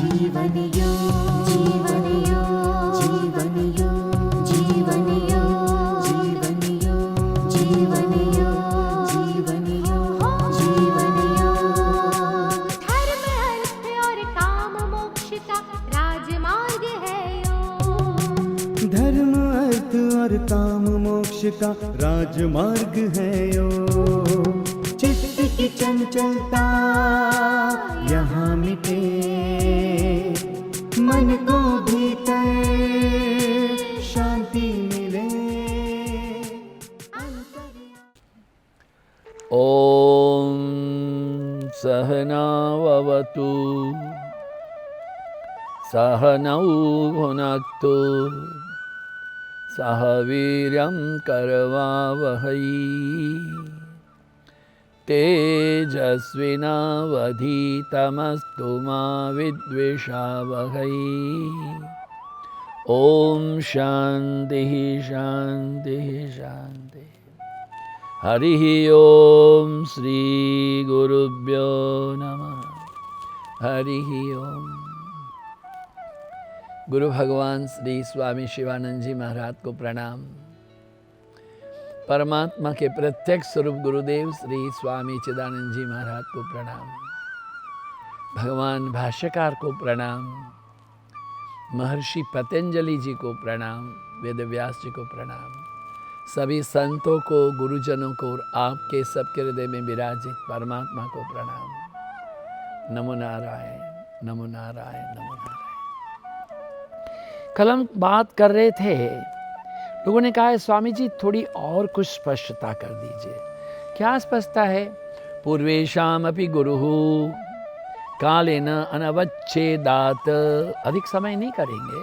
जीवन योग, जीवन योग, जीवन योग, जीवन योग, जीवन योग, जीवन योग, जीवन योग, जीवन योग। धर्म अर्थ और काम मोक्ष का राजमार्ग है योग। धर्म अर्थ और काम मोक्ष का राजमार्ग है योग। चित्त की चंचलता यहाँ मिटे, मन को भीतर शांति मिले। ओम सहना ववतु सहनौ भुनक्तु सह वीर्यं करवावहै तेजस्विनावधीतमस्तु मा विद्विषावहै। ओम शांति शांति शांति। हरि ओम श्री गुरुभ्यो नमः। हरि ओम। गुरु भगवान श्री स्वामी शिवानंद जी महाराज को प्रणाम। परमात्मा के प्रत्यक्ष स्वरूप गुरुदेव श्री स्वामी चिदानंद जी महाराज को प्रणाम। भगवान भाष्यकार को प्रणाम। महर्षि पतंजलि जी को प्रणाम। वेद व्यास जी को प्रणाम। सभी संतों को, गुरुजनों को और आपके सबके हृदय में विराजित परमात्मा को प्रणाम। नमो नारायण, नमो नारायण, नमो नारायण। कल हम बात कर रहे थे, लोगों ने कहा है स्वामी जी थोड़ी और कुछ स्पष्टता कर दीजिए। क्या स्पष्टता है? पूर्वेशाम अपि गुरुः कालेन अनवच्छेदात्। अधिक समय नहीं करेंगे,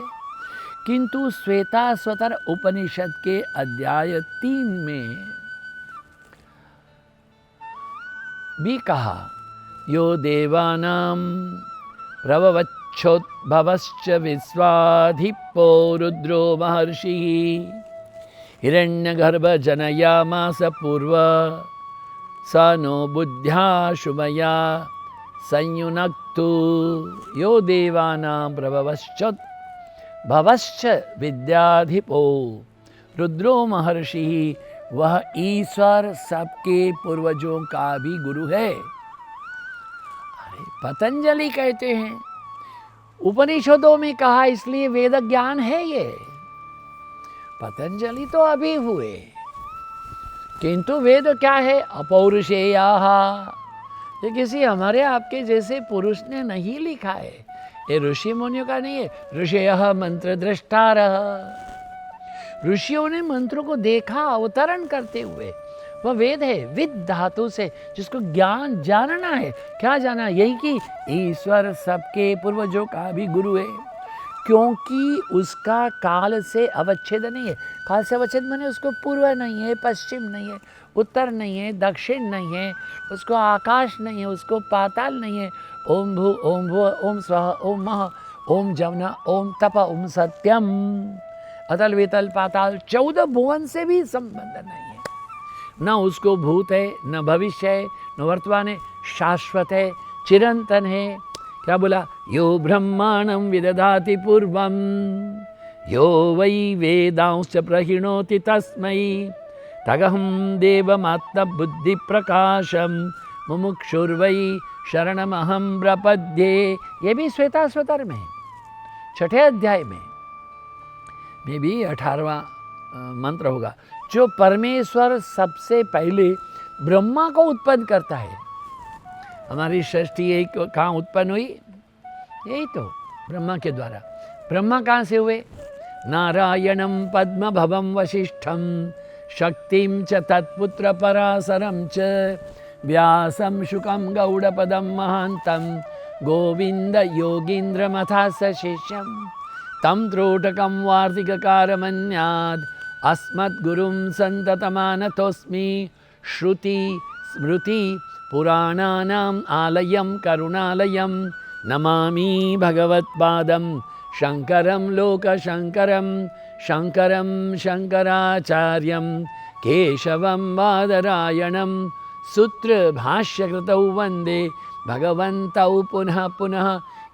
किंतु श्वेताश्वतर उपनिषद के अध्याय 3 में भी कहा, यो देवानां प्रभवच्छोद्भवश्च विश्वाधिपो रुद्रो महर्षिः हिरण्यगर्भ जनयामास पूर्व स नो बुद्ध्या शुभया संयुनक्तु। यो देवानां प्रभवश्च विद्याधिपो रुद्रो महर्षिः, वह ईश्वर सबके पूर्वजों का भी गुरु है। अरे पतंजलि कहते हैं, उपनिषदों में कहा इसलिए वेद ज्ञान है ये। पतंजलि तो अभी हुए, किंतु वेद क्या है? अपौरुषेयाः। ये किसी हमारे आपके जैसे पुरुष ने नहीं लिखा है, ये ऋषि मुनियों का नहीं है। ऋषयः मंत्र दृष्टारः। ऋषियों ने मंत्रों को देखा अवतरण करते हुए। वह वेद है, विद धातु से, जिसको ज्ञान जानना है। क्या जाना? यही कि ईश्वर सबके पूर्वजों का भी गुरु है, क्योंकि उसका काल से अवच्छेद नहीं है। काल से अवच्छेद माने उसको पूर्व नहीं है, पश्चिम नहीं है, उत्तर नहीं है, दक्षिण नहीं है, उसको आकाश नहीं है, उसको पाताल नहीं है। ओम भू ओम भुव ओम स्वः ओम मह ओम जवना ओम तप ओम सत्यम। अतल वितल पाताल 14 भुवन से भी संबंध नहीं है। न उसको भूत है, न भविष्य है, न वर्तमान है, शाश्वत है, चिरंतन है। क्या बोला? यो ब्रह्मांडं विदधाति पूर्वं यो वै वेदांश्च प्रहिणोति तस्मै तगहं देवमात्मबुद्धि प्रकाशम मुमुक्षुर्वै शरणमहं प्रपद्ये। ये भी श्वेताश्वतर में, 6ठे अध्याय में भी 18वां मंत्र होगा। जो परमेश्वर सबसे पहले ब्रह्मा को उत्पन्न करता है। हमारी सृष्टि एक कहाँ उत्पन्न हुई? यही तो ब्रह्मा के द्वारा। ब्रह्मा कहाँ से हुए? नारायणं पद्मभवं वसिष्ठं शक्तिं च तत्पुत्र पराशरं च व्यासं शुकं गौडपदं महान्तं गोविंद योगीन्द्रमथास शिष्यं तं त्रोटकं वार्तिककारमन्याद् अस्मद्गुरुं सन्ततमानतोऽस्मि। श्रुति स्मृति पुराणानाम् आलयं करुणालयं नमामि भगवत्पादं शंकरं लोकशंकरं शंकरं शंकराचार्यं केशवं बादरायणं सूत्रभाष्यकृतौ वन्दे भगवन्तौ पुनः पुनः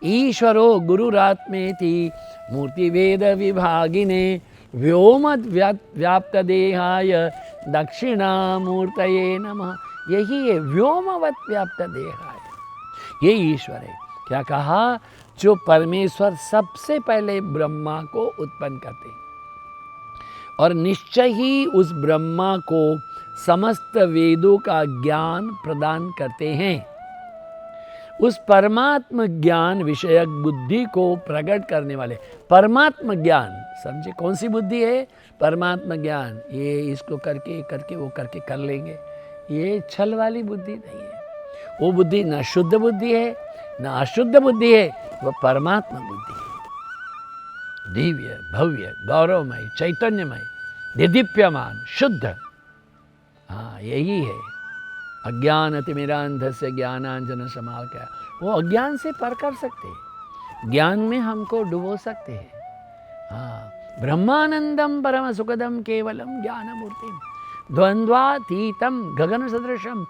ईश्वरो गुरुरात्मेति मूर्ति वेद विभागिने व्योमद व्याप्त देहाय दक्षिणामूर्तये नमः। यही है व्योमवत व्याप्त देहाय, ये ईश्वर है। क्या कहा? जो परमेश्वर सबसे पहले ब्रह्मा को उत्पन्न करते और निश्चय ही उस ब्रह्मा को समस्त वेदों का ज्ञान प्रदान करते हैं। उस परमात्म ज्ञान विषयक बुद्धि को प्रकट करने वाले परमात्म ज्ञान, समझे कौन सी बुद्धि है? परमात्म ज्ञान। ये इसको करके करके वो करके कर लेंगे, ये छल वाली बुद्धि नहीं है। वो बुद्धि न शुद्ध बुद्धि है न अशुद्ध बुद्धि है, वो परमात्मा बुद्धि है। दिव्य भव्य गौरवमय चैतन्यमय दिदीप्यमान शुद्ध, हाँ यही है। अज्ञानतिमिरान्धस्य ज्ञानांजन शलाकया, वो अज्ञान से पार कर सकते हैं, ज्ञान में हमको डुबो सकते हैं। हाँ, ब्रह्मानंदम परम सुखदम केवलम ज्ञानमूर्तिम द्वंद्वातीतम गगन सदृशम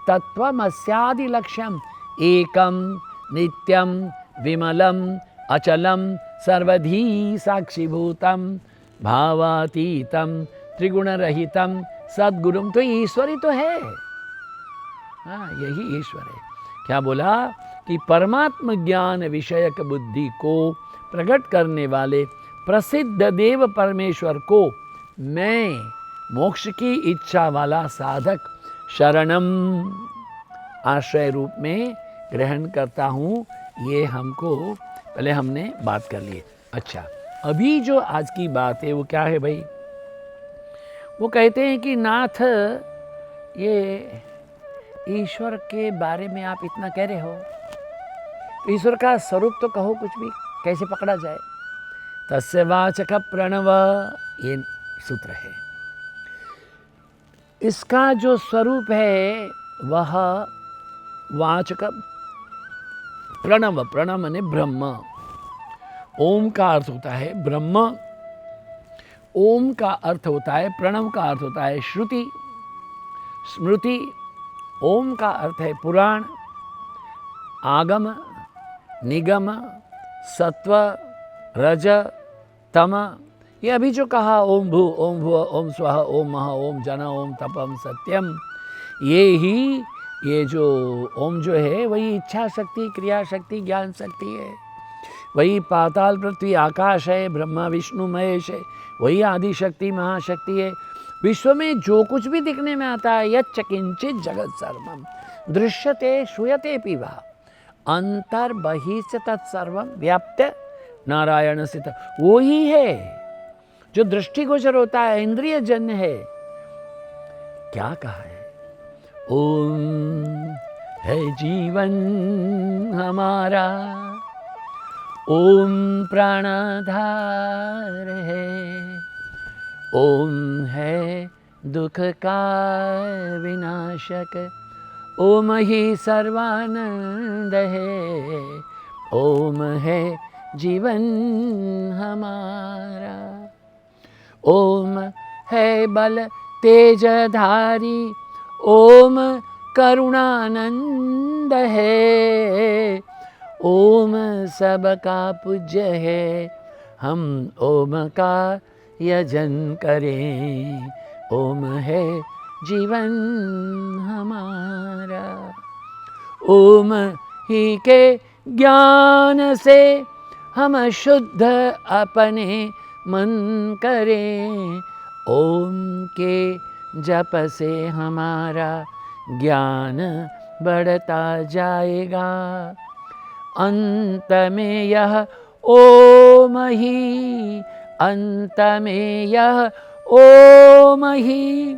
तत्वमस्यादि लक्ष्यम एकम नित्यम विमलम अचलम सर्वधी साक्षीभूतम भावातीतम त्रिगुणरहितम सद्गुरुम। तो ईश्वर ही तो है, हाँ यही ईश्वर है। क्या बोला कि परमात्म ज्ञान विषयक बुद्धि को प्रकट करने वाले प्रसिद्ध देव परमेश्वर को मैं मोक्ष की इच्छा वाला साधक शरणम आश्रय रूप में ग्रहण करता हूँ। ये हमको पहले हमने बात कर ली। अच्छा, अभी जो आज की बात है वो क्या है भाई? वो कहते हैं कि नाथ, ये ईश्वर के बारे में आप इतना कह रहे हो, तो ईश्वर का स्वरूप तो कहो कुछ भी, कैसे पकड़ा जाए? तस्य वाचक प्रणव, ये सूत्र है। इसका जो स्वरूप है वह वाचक प्रणव, प्रणव माने ब्रह्म। ओम का अर्थ होता है ब्रह्म, ओम का अर्थ होता है, प्रणव का अर्थ होता है श्रुति स्मृति, ओम का अर्थ है पुराण, आगम निगम सत्व रज तम। ये अभी जो कहा ओम भू ओम भुव ओम स्वः ओम महा ओम जन ओम तपम सत्यम, ये जो ओम जो है वही इच्छा शक्ति, क्रिया शक्ति, ज्ञान शक्ति है। वही पाताल पृथ्वी आकाश है, ब्रह्मा विष्णु महेश है, वही आदि शक्ति महाशक्ति है। विश्व में जो कुछ भी दिखने में आता है, यच्च किंचित जगत सर्वम दृश्यते श्रूयते पिवा अंतर्बहिश्च तत्सर्वम व्याप्त नारायण स्थित। वो ही है जो दृष्टिगोचर होता है, इंद्रिय जन्य है। क्या कहा है? ओम है जीवन हमारा, ओम प्राणाधार है, ओम है दुख का विनाशक, ओम ही सर्वानंद है, ओम है जीवन हमारा। ओम है बल तेजधारी, ओम करुणानंद है, ओम सबका पूज्य है, हम ओम का यजन करें, ओम है जीवन हमारा। ओम ही के ज्ञान से हम शुद्ध अपने मन करें, ओम के जप से हमारा ज्ञान बढ़ता जाएगा। अंत में यह ओम ही, अंत में यह ओम ही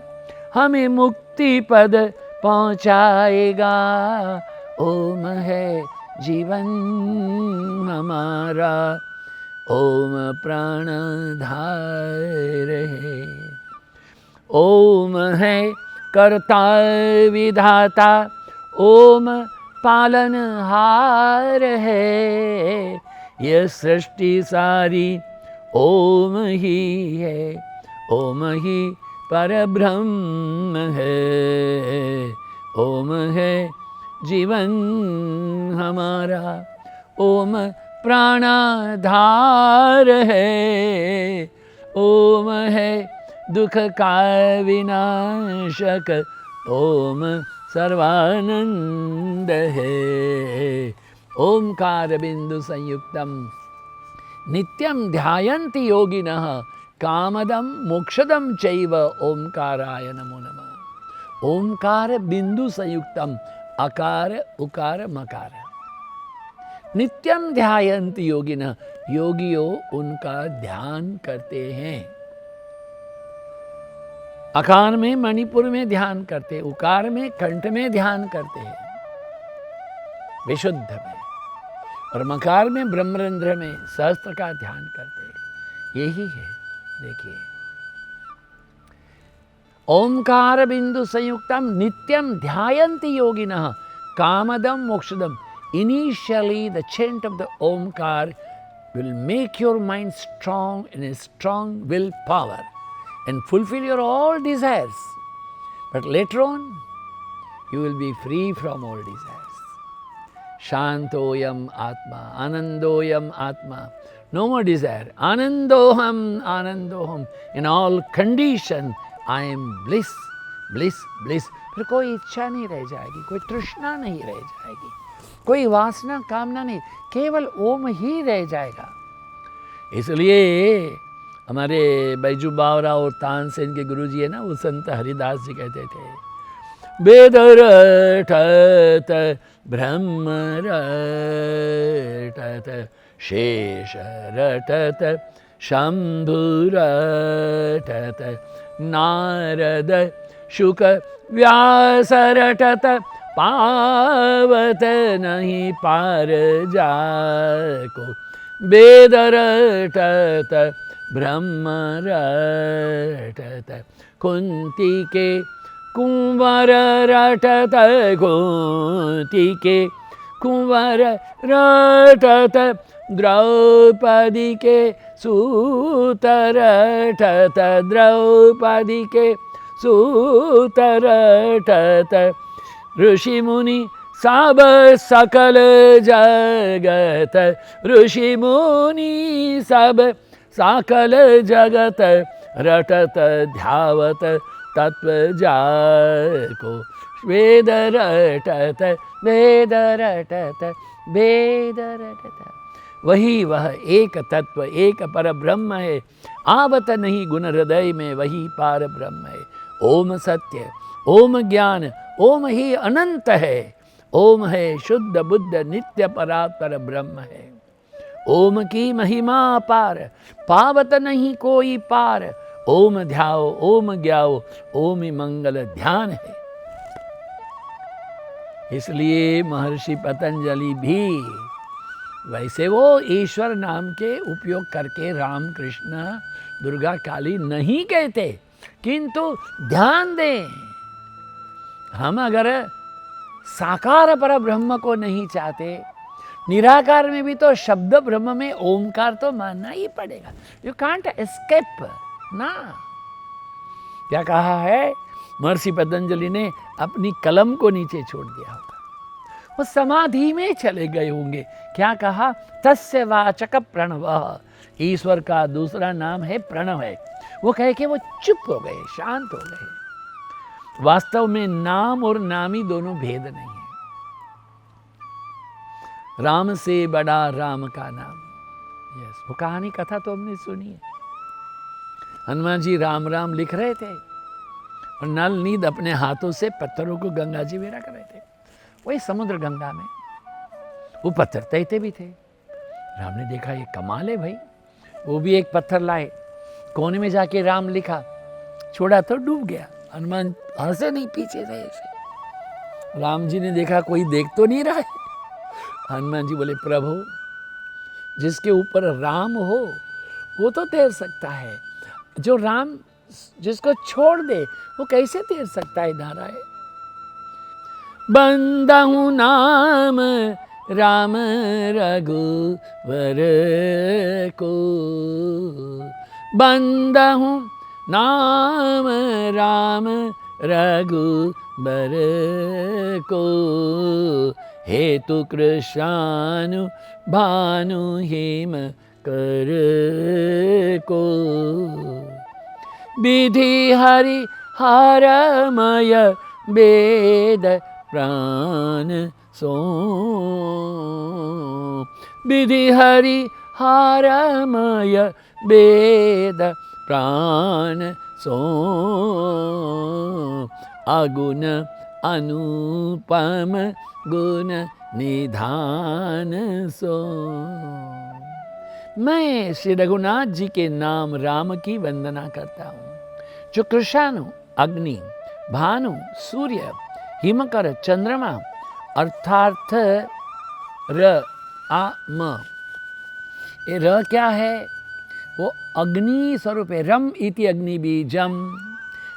हमें मुक्ति पद पहुँचाएगा। ओम है जीवन हमारा, ओम प्राणधार है, ओम है कर्ता विधाता, ओम पालनहार है। यह सृष्टि सारी ओम ही है, ओम ही परब्रह्म है, ओम है जीवन हमारा। ओम प्राणाधार है, ओम है दुख का विनाशक, ओम सर्वानंद है। ओमकार बिंदु संयुक्तम नित्यं ध्यायन्ति योगिनः कामदं मोक्षदं चैव ओमकाराय नमो नमः। ओमकार बिंदु संयुक्तम अकार उकार मकार नित्यम ध्यायन्ति योगिनः, योगियों उनका ध्यान करते हैं। अकार में मणिपुर में ध्यान करते हैं, उकार में कंठ में ध्यान करते हैं विशुद्ध में, और मकार में ब्रह्मरंध्र में सहस्त्र का ध्यान करते हैं। यही है, देखिए ओमकार बिंदु संयुक्तम नित्यम ध्यायन्ति योगिनः Kamdam मोक्षदम। Initially the chant of the Omkar will make your mind strong in a strong willpower and fulfill your all desires. But later on, you will be free from all desires. Shantoyam Atma, Anandoyam Atma. No more desire. Anandoham, Anandoham. In all condition, I am bliss, bliss, bliss. फिर कोई इच्छा नहीं रह जाएगी, कोई तृष्णा नहीं रह जाएगी, कोई वासना कामना नहीं, केवल ओम ही रह जाएगा। इसलिए हमारे बैजू बावरा और तानसेन के गुरु जी है ना, वो संत हरिदास जी कहते थे, वेद रटत ब्रह्म रटत शेष रटत शंभु रटत नारद शुक व्यास रटत पावत नहीं पार जाको। वेद रटत ब्रह्म रटत कुंती के कुंवर रटत, कुंती के कुंवर रटत द्रौपदी के सूत रटत, द्रौपदी के सूत रटत ऋषि मुनि सब सकल जगत, ऋषि मुनि सब सकल जगत रटत ध्यावत तत्व जाको। वेद रटत वेद रटत वेद रटत, वही वह एक तत्व एक पर ब्रह्म है, आवत नहीं गुण हृदय में वही पार ब्रह्म है। ओम सत्य, ओम ज्ञान, ओम ही अनंत है, ओम है शुद्ध बुद्ध नित्य परात्पर ब्रह्म है। ओम की महिमा अपार, पावत नहीं कोई पार, ओम ध्याओ ओम ज्ञाओ, ओम ही मंगल ध्यान है। इसलिए महर्षि पतंजलि भी वैसे वो ईश्वर नाम के उपयोग करके राम कृष्ण दुर्गा काली नहीं कहते, किंतु ध्यान दें, हम अगर साकार पर ब्रह्म को नहीं चाहते, निराकार में भी तो शब्द ब्रह्म में ओमकार तो मानना ही पड़ेगा। यू कांट एस्केप ना। क्या कहा है महर्षि पतंजलि ने? अपनी कलम को नीचे छोड़ दिया होगा, वो समाधि में चले गए होंगे। क्या कहा? तस्य वाचक प्रणव, ईश्वर का दूसरा नाम है प्रणव है। वो कह के वो चुप हो गए, शांत हो गए। वास्तव में नाम और नामी दोनों भेद नहीं है। राम से बड़ा राम का नाम। यस, वो कहानी कथा तो हमने सुनी है। हनुमान जी राम राम लिख रहे थे और नल नीद अपने हाथों से पत्थरों को गंगा जी में रख रहे थे। वही समुद्र गंगा में वो पत्थर तैरते भी थे। राम ने देखा ये कमाल है भाई, वो भी एक पत्थर लाए, कोने में जाके राम लिखा, छोड़ा तो डूब गया। हनुमान हंसे नहीं, पीछे से ऐसे। राम जी ने देखा कोई देख तो नहीं रहा है। हनुमान जी बोले, प्रभु जिसके ऊपर राम हो वो तो तैर सकता है, जो राम जिसको छोड़ दे वो कैसे तैर सकता है नारायण। बंदहु नाम राम रघुवर को, बंदहु नाम राम रघुबर को, हेतु कृशानु भानु हेम कर को विधि हरि हारमय वेद प्राण सो विधि हरि हारमय वेद प्राण सो अगुण अनुपम गुण निधान सो। मैं श्री रघुनाथ जी के नाम राम की वंदना करता हूँ, जो कृष्णानु अग्नि भानु सूर्य हिमकर चंद्रमा अर्थार्थ र आ म, ये र क्या है? वो अग्नि स्वरूप है। रम इति अग्नि बीजम,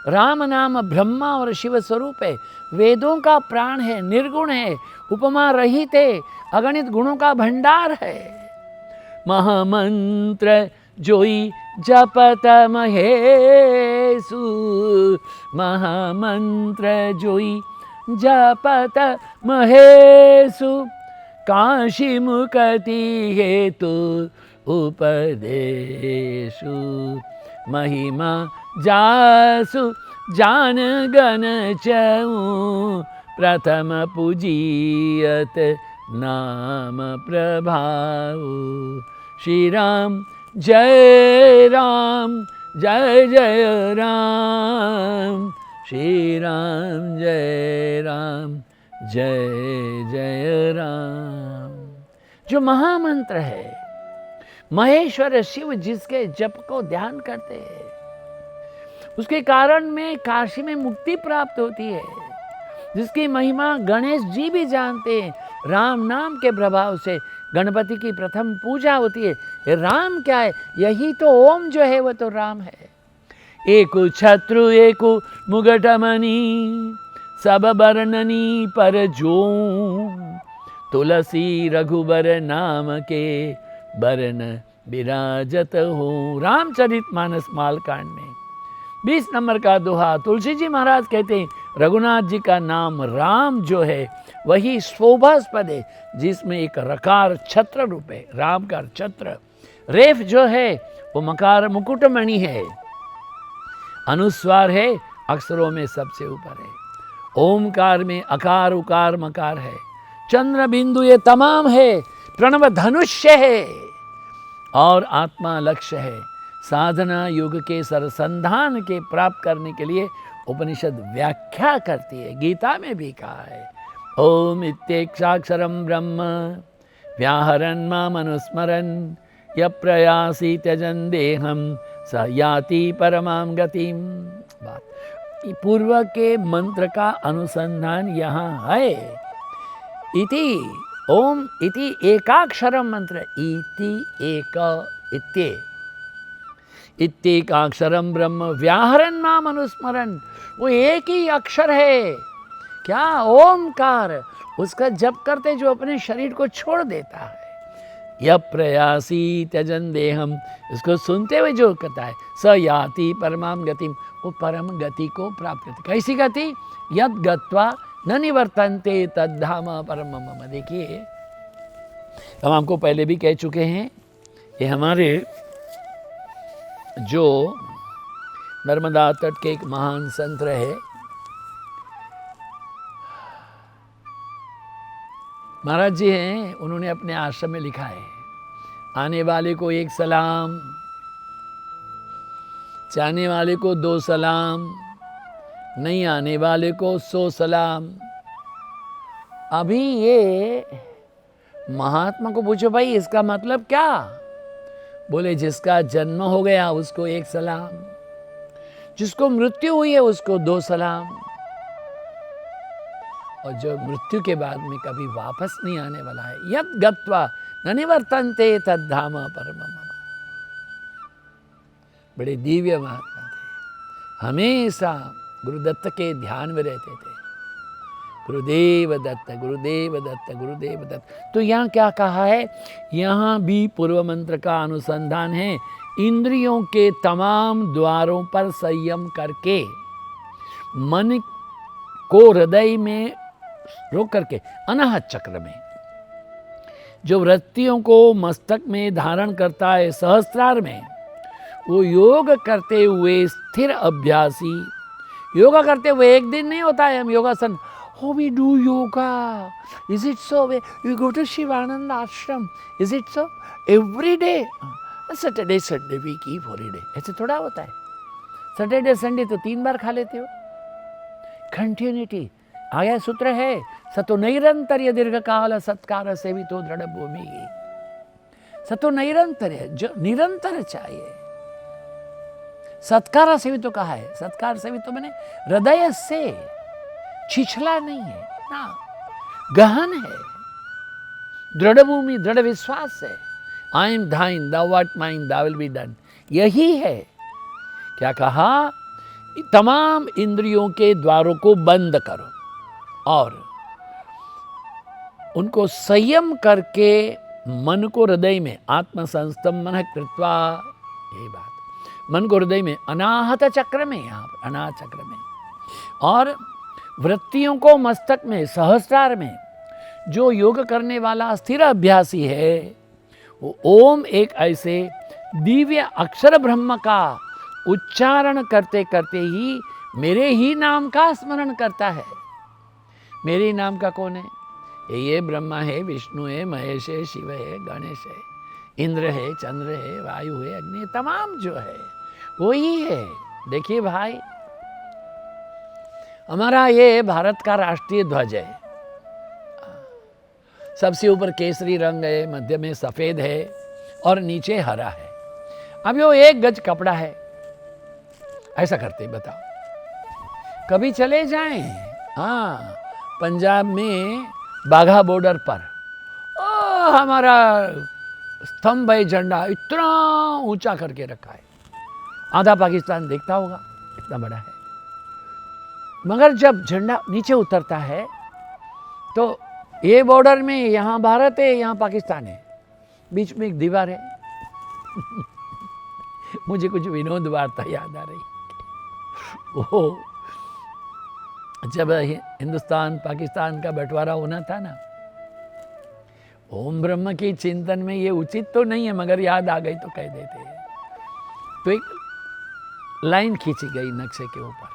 राम नाम ब्रह्मा और शिव स्वरूप है, वेदों का प्राण है, निर्गुण है, उपमा रहित है, अगणित गुणों का भंडार है। महामंत्र जोई जपत महेशु, महामंत्र जोई जपत महेशु, काशी मुक्ति हेतु उपदेशु, महिमा जासु जान गण चऊँ, प्रथम पूजियत नाम प्रभाव। श्री राम जय जय राम, श्री राम जय जय राम। जो महामंत्र है, महेश्वर शिव जिसके जप को ध्यान करते हैं, उसके कारण में काशी में मुक्ति प्राप्त होती है, जिसकी महिमा गणेश जी भी जानते हैं। राम नाम के प्रभाव से गणपति की प्रथम पूजा होती है। ये राम क्या है? यही तो ओम जो है वो तो राम है। एको छत्रु एको मुगटमणि, सब बरननी पर जो, तुलसी रघुबर नाम के बरन विराजत हो। रामचरितमानस मालकांड में 20 नंबर का दोहा तुलसी जी महाराज कहते हैं, रघुनाथ जी का नाम राम जो है वही शोभास्पद है, जिसमें एक रकार छत्र रूप है, राम का छत्र। रेफ जो है वो मकार मुकुटमणि है, अनुस्वार है, अक्षरों में सबसे ऊपर है। ओमकार में अकार उकार मकार है, चंद्र बिंदु ये तमाम है, प्रणव धनुष्य है और आत्मा लक्ष्य है। साधना युग के सरसंधान के प्राप्त करने के लिए उपनिषद व्याख्या करती है। गीता में भी कहा है, ओम इत्येक्षाक्षरम ब्रह्म व्याहरन् माम अनुस्मरन् य प्रयासी त्यजन देहम स याति परमां गतिम। बात पूर्व के मंत्र का अनुसंधान यहाँ है। इति ओम इति एकाक्षरम मंत्र, इति एक इत्ये इत्येकाक्षरम ब्रह्म व्याहरन् माम अनुस्मरन्, वो एक ही अक्षर है क्या? ओमकार। उसका जप करते जो अपने शरीर को छोड़ देता है। यह प्रयासी त्यजन देहम, इसको सुनते हुए जो कहता है, स याति परमाम गतिम, वो परम गति को प्राप्त करते। कैसी गति? यद गत्वा न निवर्तन्ते तद्धाम परम मम। देखिए, हम आपको पहले भी कह चुके हैं, ये हमारे जो नर्मदा तट के एक महान संत रहे, महाराज जी हैं, उन्होंने अपने आश्रम में लिखा है, आने वाले को 1 सलाम, जाने वाले को 2 सलाम, नहीं आने वाले को 100 सलाम। अभी ये महात्मा को पूछो, भाई इसका मतलब क्या? बोले, जिसका जन्म हो गया उसको 1 सलाम, जिसको मृत्यु हुई है उसको 2 सलाम, और जो मृत्यु के बाद में कभी वापस नहीं आने वाला है, यद गत्वा न निवर्तन्ते तद्धाम परम मम। बड़े दिव्य महात्मा थे, हमेशा गुरुदत्त के ध्यान में रहते थे। गुरुदेव दत्त, गुरुदेव दत्त, गुरुदेव दत्त। तो यहाँ क्या कहा है? यहाँ भी पूर्व मंत्र का अनुसंधान है। इंद्रियों के तमाम द्वारों पर संयम करके मन को हृदय में रोक करके अनाहत चक्र में जो वृत्तियों को मस्तक में धारण करता है सहस्त्रार में, वो योग करते हुए स्थिर अभ्यासी, योगा करते हुए एक दिन नहीं होता है हम योगासन, oh we do yoga, is it so, you go to Shivanand ashram, is it so, every day, Saturday Sunday we keep holiday, ऐसे थोड़ा होता है, सैटरडे संडे तो 3 बार खा लेते हो, कंटिन्यूटी आया सूत्र है, सतो नैरंतर्य दीर्घ काल सत्कार सेवितो दृढ़ भूमि, सतो नैरंतर्य जो निरंतर चाहिए, सत्कार सेवितो कहा है, सत्कार सेवितो मैंने हृदय से, छिछला नहीं है ना, गहन है, दृढ़ भूमि दृढ़ विश्वास है, I am thine thou art mine thou will be done, यही है। क्या कहा, तमाम इंद्रियों के द्वारों को बंद करो और उनको संयम करके मन को हृदय में आत्मसंस्तम मन कृत्वा, यही बात, मन को हृदय में अनाहत चक्र में, यहाँ पर अनाहत चक्र में, और वृत्तियों को मस्तक में सहस्रार में, जो योग करने वाला स्थिर अभ्यासी है वो ओम एक ऐसे दिव्य अक्षर ब्रह्म का उच्चारण करते करते ही मेरे ही नाम का स्मरण करता है। मेरे ही नाम का कौन है? ये ब्रह्मा है, विष्णु है, महेश है, शिव है, गणेश है, इंद्र है, चंद्र है, वायु है, अग्नि, तमाम जो है वो ही है। देखिए भाई, हमारा ये भारत का राष्ट्रीय ध्वज है, सबसे ऊपर केसरी रंग है, मध्य में सफेद है और नीचे हरा है। अब यो 1 गज कपड़ा है, ऐसा करते बताओ, कभी चले जाएं हाँ पंजाब में बाघा बॉर्डर पर, हमारा स्तंभ है, झंडा इतना ऊंचा करके रखा है, आधा पाकिस्तान देखता होगा, इतना बड़ा है। मगर जब झंडा नीचे उतरता है तो ये बॉर्डर में यहाँ भारत है, यहाँ पाकिस्तान है, बीच में एक दीवार है। मुझे कुछ विनोद वार्ता याद आ रही, वो जब हिंदुस्तान पाकिस्तान का बंटवारा होना था ना, ओम ब्रह्म के चिंतन में ये उचित तो नहीं है मगर याद आ गई तो कह देते हैं। तो एक लाइन खींची गई नक्शे के ऊपर,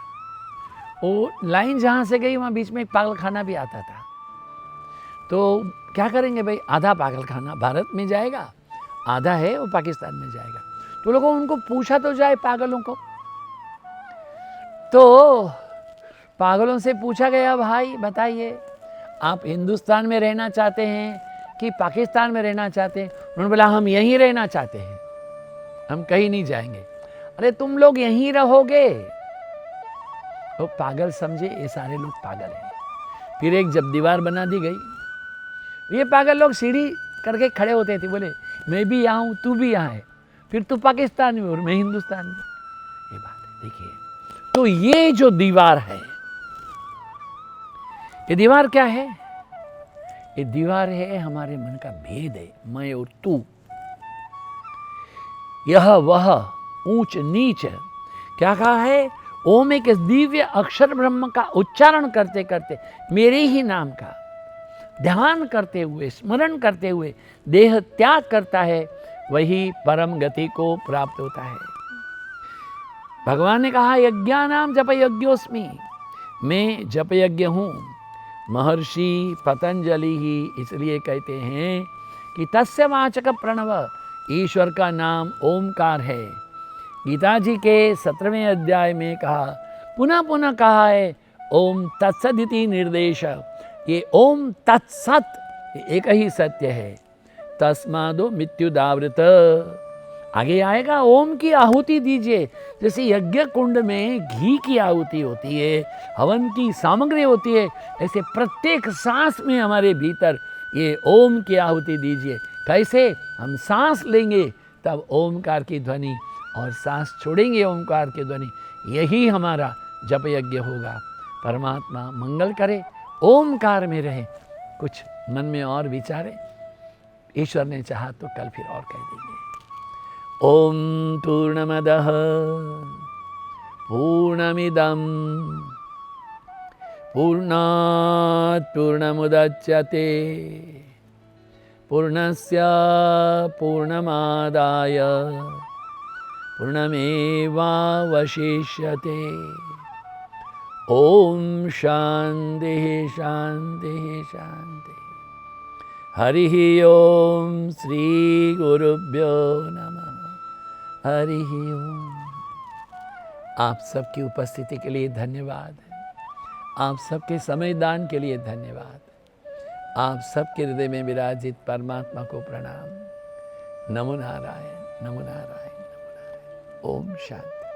वो लाइन जहाँ से गई वहाँ बीच में एक पागलखाना भी आता था। तो क्या करेंगे भाई, आधा पागलखाना भारत में जाएगा, आधा है वो पाकिस्तान में जाएगा। तो लोगों उनको पूछा तो जाए पागलों को, तो पागलों से पूछा गया, भाई बताइए आप हिंदुस्तान में रहना चाहते हैं कि पाकिस्तान में रहना चाहते हैं? उन्होंने बोला हम यहीं रहना चाहते हैं, हम कहीं नहीं जाएंगे। अरे तुम लोग यहीं रहोगे? वो पागल समझे, ये सारे लोग पागल हैं। फिर एक जब दीवार बना दी गई, ये पागल लोग सीढ़ी करके खड़े होते थे, बोले मैं भी यहाँ हूँ, तू भी यहाँ है, फिर तू पाकिस्तान में और मैं हिंदुस्तान में। ये बात है, देखिए। तो ये जो दीवार है, ये दीवार क्या है? ये दीवार है हमारे मन का भेद है, मैं और तू, यह वह, ऊंच नीच। क्या कहा है? ओम एक दिव्य अक्षर ब्रह्म का उच्चारण करते करते, मेरे ही नाम का ध्यान करते हुए, स्मरण करते हुए देह त्याग करता है, वही परम गति को प्राप्त होता है। भगवान ने कहा यज्ञानाम जप यज्ञोस्मि, मैं जप यज्ञ हूँ। महर्षि पतंजलि ही इसलिए कहते हैं कि तस्य वाचक प्रणव, ईश्वर का नाम ओमकार है। गीता जी के 17वें अध्याय में कहा, पुनः पुनः कहा है ओम तत्सदिति निर्देश। ये ओम तत्सत एक ही सत्य है, तस्मादो मृत्युदावृत। आगे आएगा ओम की आहुति दीजिए, जैसे यज्ञ कुंड में घी की आहुति होती है, हवन की सामग्री होती है, ऐसे प्रत्येक सांस में हमारे भीतर ये ओम की आहुति दीजिए। कैसे? हम सांस लेंगे तब ओमकार की ध्वनि, और सांस छोड़ेंगे ओमकार की ध्वनि, यही हमारा जप यज्ञ होगा। परमात्मा मंगल करे, ओमकार में रहे। कुछ मन में और विचारे, ईश्वर ने चाहा तो कल फिर और कह देंगे। ओम पूर्णमदः पूर्णमिदं पूर्णात् पूर्णमुदच्यते पूर्णस्य पूर्णमादाय पूर्णमेवावशिष्यते। ओम शांति शांति शांति। हरि ओम श्री गुरुभ्यो नमः। हरि ओम। आप सबकी उपस्थिति के लिए धन्यवाद। आप सबके समय दान के लिए धन्यवाद। आप सबके हृदय में विराजित परमात्मा को प्रणाम। नमो नारायण, नमो नारायण, नमो नारायण। ओम शांति।